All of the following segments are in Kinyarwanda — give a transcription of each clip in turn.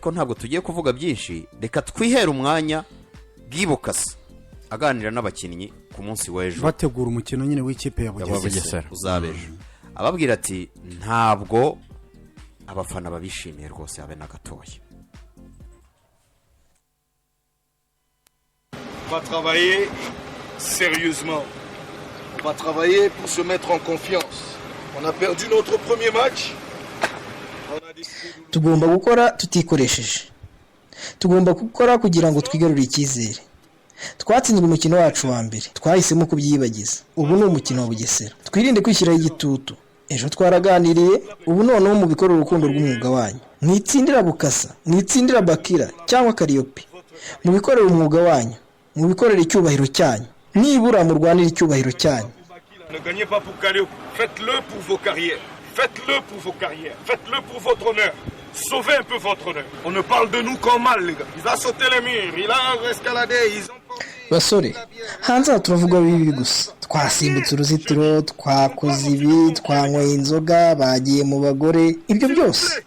ko ntabwo tugiye kuvuga byinshi, reka twihere umwanya bwibukasa aganira n'abakinnyi ku munsi w'ejo bategura umukino nyine w'ikipe ya Bugesera uzabejo, ababwira ati ntabwo abafana babishimiye rwose habe na gatoya. On va travailler sérieusement. On va travailler pour se mettre en confiance. On a perdu notre premier match. Tugomba gukora tutikoresheje. Tugomba gukora kugira ngo twigarurire icyizere. Twatsinzwe umukino wacu wa mbere. Twahisemo kubyibagiza. Ubu ni umukino wa Bugesera. Twirinde kwishyiraho igitutu. Ejo twaraganiriye, ubu noneho mu bikorera urukundo rw'umwuga wanyu. Mwitsindira Bukasa, mwitsindira Bakira cyangwa Kariyope. Mu bikorera umwuga wanyu, mu bikorera icyubahiro cyanyu. Nibura mu rwanira icyubahiro cyanyu. Ne gagnez pas pour Kariyope, faites-le pour vos carrières. Faites-le pour vos carrières, faites-le pour votre honneur. Sauvez un peu votre honneur. On ne parle de nous qu'en mal, les gars. Il a sauté les murs, il a escaladé, ils ont basore hanze turavuga bibi gusa. Twasimbutse uruzitiro, twakoze ibi, twanyweye inzoga, bagiye mu bagore, ibyo byose.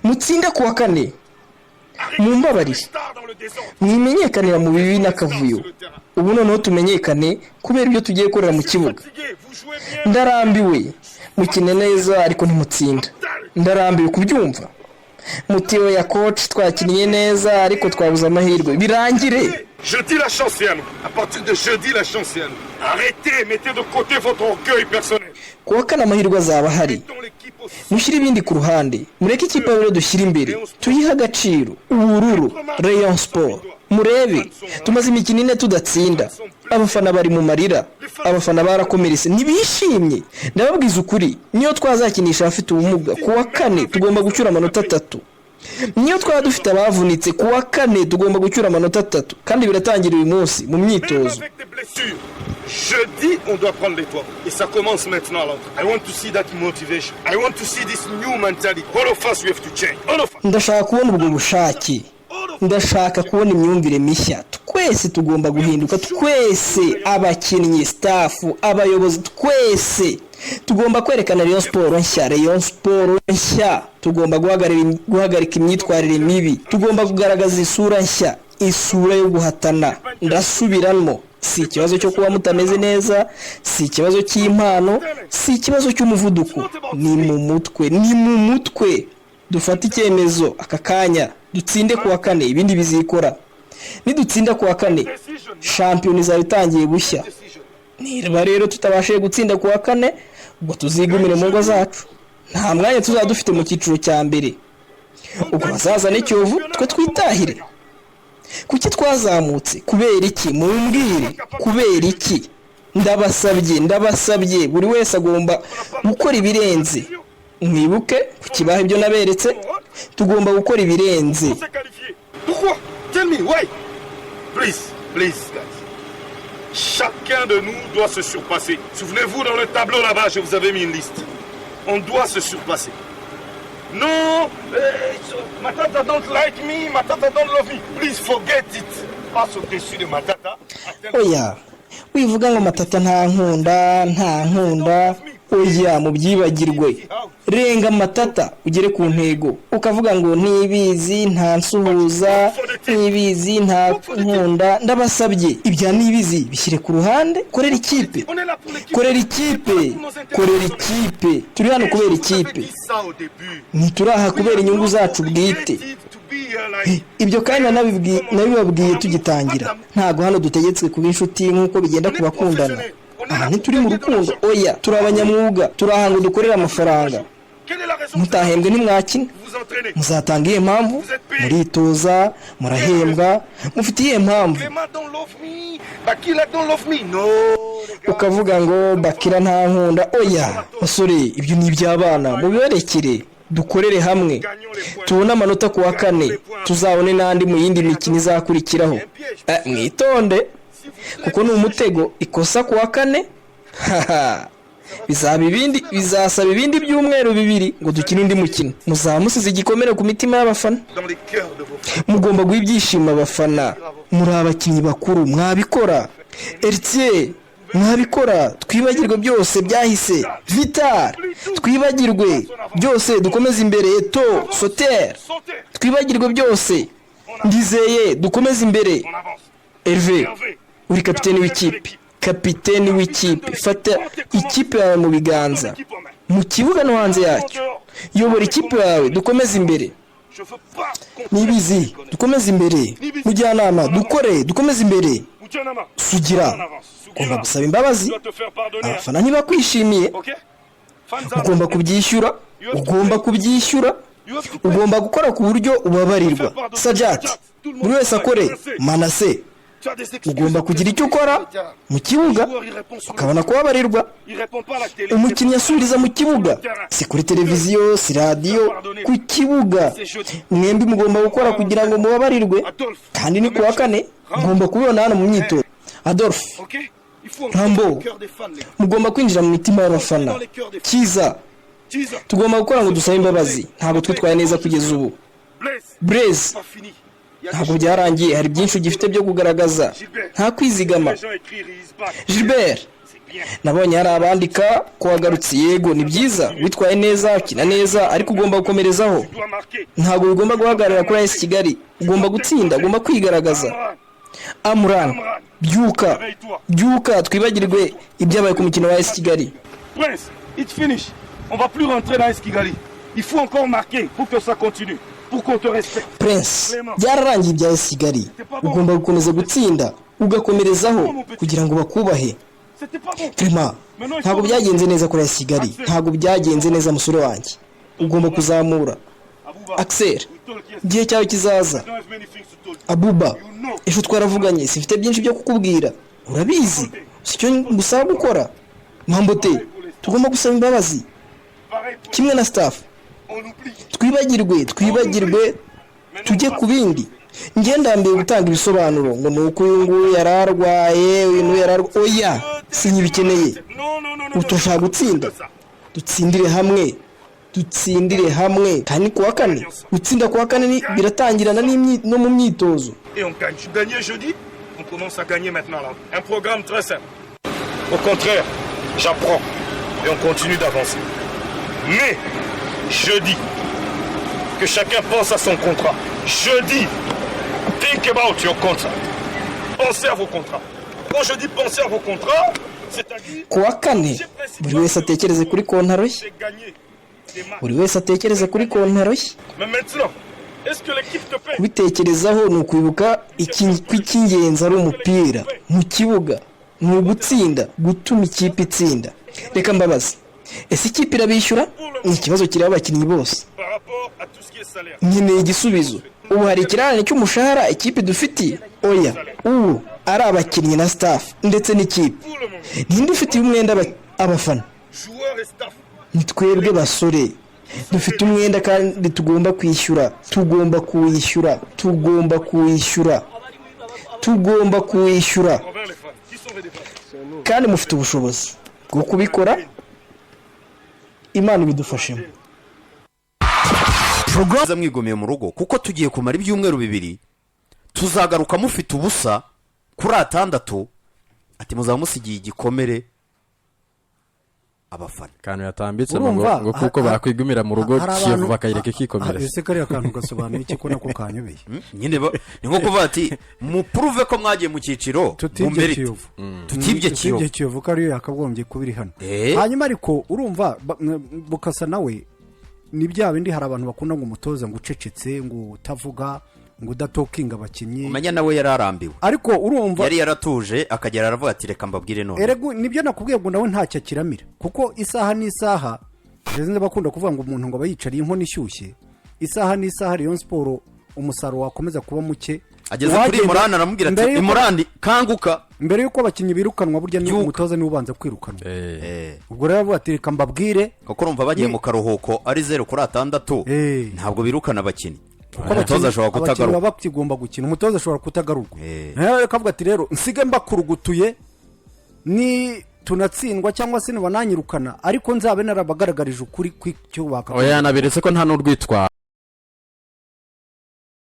Mutsinda kuwa kane. Mumbabarire. Mwimenyekanira mu bibi n'akavuyo. Ubu noneho tumenyekane kubera ibyo tugiye korera mu kibuga. Ndarambiwe. Mukine neza ariko ntimutsinda. Ndarambiwe kubyumva. Mutiyo ya coach twakiniye neza ariko twabuze amahirwe. Birangire. Jeudi la chance est à nous. À partir de jeudi la chance est à nous. Arrêtez, mettez de côté votre orgueil personnel. Kuwa kane amahirwe azaba hari. Mushyire ibindi ku ruhande. Mureke ikipe rero dushyira imbere. Tuyiha agaciro. Ubururu, Rayon Sport. Murebe, tumaze imikino ine tudatsinda. Abafana bari mu marira. Abafana barakomeretse ntibishimye. Ndababwiza ukuri, niyo twazakinisha abafite ubumuga kuwa kane tugomba gucyura amanota 3. Niyo twaba dufite abavunitse kuwa kane tugomba gucyura amanota 3 kandi biratangira uyu munsi mu myitozo. Jeudi, on doit prendre l'étoile. Et ça commence maintenant alors. I want to see that motivation. I want to see this new mentality. All of us we have to change. All of us. Ndashaka kubona ubwo bushake. Ndashaka kubona imyumvire mishya. Twese tugomba guhinduka. Twese abakinnyi, staff, abayobozi, twese tugomba kwerekana Rayon Sport nshya. Rayon Sport nshya. Tugomba guhagarika imyitwarire mibi. Tugomba kugaragaza isura nshya. Isura yo guhatana. Ndasubiramo. Si ikibazo cyo kuba mutameze neza, si ikibazo cy'impano, si ikibazo cy'umuvuduko. Ni mu mutwe. Dufata icyemezo aka kanya. Dutsinde kuwa kane ibindi bizikora. Nidutsinda kuwa kane champion izaba itangiye gushya. Niba rero tutabashije gutsinda kuwa kane ubwo tuzigumire mu ngo zacu. Nta mwanya tuzadufite mu cyiciro cya mbere. Ubwo bazaza n'Kiyovu twe twitahire. Kuki twazamutse? Kubera iki? Mumbwire. Kubera iki? Ndabasabye buri wese agomba gukora ibirenze. Mwibuke kukibaha ibyo naberetse, tugomba gukora ibirenze. Pourquoi? Tell me why. Please guys. Chacun de nous doit se surpasser. Souvenez-vous, dans le tableau là-bas, je vous avais mis une liste. On doit se surpasser. Non, Matata don't like me, Matata don't love me. Please forget it. Passe au-dessus de Matata. Oya, wivuga ngo Matata nta nkunda. Oya, mubyibagirwe. Renga Matata ugere ku ntego. Ukavuga ngo nibizi nta nsuhuza, nibizi nta nkunda. Ndabasabye ibya nibizi bishyire ku ruhande. Korera ikipe. Turi hano kubera ikipe. Ntituraha kubera inyungu zacu bwite. Ibyo kandi nabibabwiye tugitangira. Ntago hano dutegetswe kuba inshuti nk'uko bigenda ku bakundana. Aha ntituri mu rukundo. Oya, turi abanyamwuga. Turahanga dukorera amafaranga. Mutahembwe ntimwakina. Muzatanga iyihe mpamvu? Muritoza, murahembwa, mufite iyihe mpamvu? Ukavuga ngo Bakira nta nkunda. Oya, basore, ibyo ni iby'abana. Mubibarekere. Dukorere hamwe. Tubone amanota kuwa kane. Tuzabone n'andi mu yindi mikino izakurikiraho. Mwitonde. Kuko ni umutego. Ikosa kuwa kane. Bizasaba ibindi byumweru 2 ngo dukine undi mukino. Muzamusize igikomere ku mitima y'abafana. Mugomba guha ibyishimo abafana. Muri abakinnyi bakuru mwabikora. Eritier, mwabikora twibagirwe byose byahise. Vital, twibagirwe byose dukomeze imbere. Eto, Soter, twibagirwe byose. Ndizeye dukomeze imbere. Hervé, uri kapiteni w'ikipe, kapiteni w'ikipe, fata ikipe yawe mu biganza, mu kibuga no hanze yacyo. Yobora ikipe yawe, dukomeze imbere. Nibizi, dukomeze imbere. Mujyanama, dukore, dukomeze imbere. Sugira, ugomba gusaba imbabazi. Abafana ntibakwishimiye, ugomba kubyishyura, ugomba kubyishyura, ugomba gukora ku buryo ubabarirwa. Sajati, buri wese akore. Manase, ugomba kugira icyo ukora mu kibuga ukabona kubabarirwa. Umukinnyi asubiriza mu kibuga, si kuri televiziyo, si radiyo, ku kibuga. Mwembi mugomba gukora kugira ngo mubabarirwe, kandi ni kuwa kane mugomba kubibona hano mu myitozo. Adolphe, Rambo, mugomba kwinjira mu mitima y'abafana. Kiza, tugomba gukora ngo dusabe imbabazi, ntabwo twitwaye neza kugeza ubu. Blaise, ntabwo byarangiye, hari byinshi ugifite byo kugaragaza, nta kwizigama. Gilbert, nabonye hari abandika ko wagarutse. Yego ni byiza, witwaye neza, ukina neza, ariko ugomba gukomerezaho. Ntabwo bigomba guhagarara kuri AS Kigali, ugomba gutsinda, ugomba kwigaragaza. Amran, byuka, byuka, twibagirwe ibyabaye ku mukino wa AS Kigali. Prince, it's finished. On va plus rentrer dans AS Kigali. Il faut encore marquer pour que ça continue. Pour qu'on te respecte. Prince, byararangiye ibya AS Kigali, ugomba gukomeza gutsinda, ugakomerezaho kugira ngo bakubahe. Clement, ntabwo byagenze neza kuri AS Kigali, ntabwo byagenze neza musore wanjye, ugomba kuzamura. Axel, igihe cyawe kizaza. Abuba, ejo twaravuganye, sifite byinshi byo kukubwira, urabizi, sicyo ngusaba gukora. Mambote, tugomba gusaba imbabazi kimwe na staff. Twibagirwe tujye ku bindi. Ndambiye gutanga ibisobanuro ngo nuko uyu nguyu yararwaye, uyu nguyu yararwaye. Oya, sinyibikeneye. Utoshaka gutsinda, dutsindire hamwe, dutsindire hamwe. Kandi kuwa kane, gutsinda kuwa kane biratangirana no mu myitozo. Et on gagne. Tu gagnais jeudi, on commence à gagner maintenant là. Un programme très simple. Au contraire, j'apprends et on continue d'avancer. Mais je dis que chacun pense à son contrat. Je dis, think about your contract. Pensez à vos contrats. Quand je dis pensez à vos contrats, c'est-à-dire kuwa kane buri wese atekereze kuri kontaro ye, buri wese atekereze kuri kontaro ye. Mais maintenant, est-ce que l'équipe te paie? Kubitekerezaho ni ukwibuka icy'ingenzi ari umupira mu kibuga, ni ugutsinda, gutuma ikipe itsinda. Reka mbabazi, ese ikipe irabishyura? Ni ikibazo kireba abakinnyi bose. Nkeneye igisubizo. Ubu hari ikirarane cy'umushahara ikipe dufitiye? Oya, ubu ari abakinnyi na staff ndetse n'ikipe. Ninde ufitiye umwenda abafana? Ni twebwe basore, dufite umwenda kandi tugomba kwishyura, tugomba kuwishyura, tugomba kuwishyura, tugomba kuwishyura, kandi mufite ubushobozi bwo kubikora. Imana ibidufashemo. Program mwigomeye mu rugo kuko tugiye kumara ibyumweru bibiri, tuzagaruka mufite ubusa kuri atandatu. Ati muzaba musigiye igikomere abafana. Kantu yatambitse ngo kuko bakwigumira mu rugo Kiyovu bakayireka ikikomere. Ese kari akantu gasobanuye iki ko nako kanyobeye? Nyine ni nko kuvuga ati muprove ko mwagiye mu cyiciro mu mbere. Tutibye Kiyovu ko ariyo yakagombye kubiri hano. Hanyuma ariko urumva Bukasa nawe ni bya bindi, hari abantu bakunda ngo umutoza ngo ucecetse, ngo utavuga, ngo udatokinga abakinnyi. Umenya nawe yararambiwe, ariko urumva yari yaratuje akagera aravuga ati reka mbabwire none. Erego nibyo nakubwiye ngo nawe ntacyo akiramira, kuko isaha n'isaha reze bakunda kuvuga ngo umuntu ngo bayicariye inkono ishyushye. Isaha n'isaha Rayon Sport umusaruro wakomeza kuba muke. Ageze kuri Imran aramubwira ati Imran kanguka, mbere yuko abakinnyi birukanwa burya ni umutoza niwe ubanza kwirukanwa. Ubwo rero avuga ati reka mbabwire, kuko urumva bagiye mu karuhuko ari 0 kuri 6, ntabwo birukana abakinnyi. Umutoza ashobora kutagaruka, abakinnyi baba bagomba gukina, umutoza ashobora kutagarurwa. Nayo akavuga ati rero nsige mbakurugutuye, ni tunatsindwa cyangwa se nibananyirukana, ariko nzabe narabagaragarije ukuri kw'icyo bakavuga. Oya naberetse ko nta n'urwitwa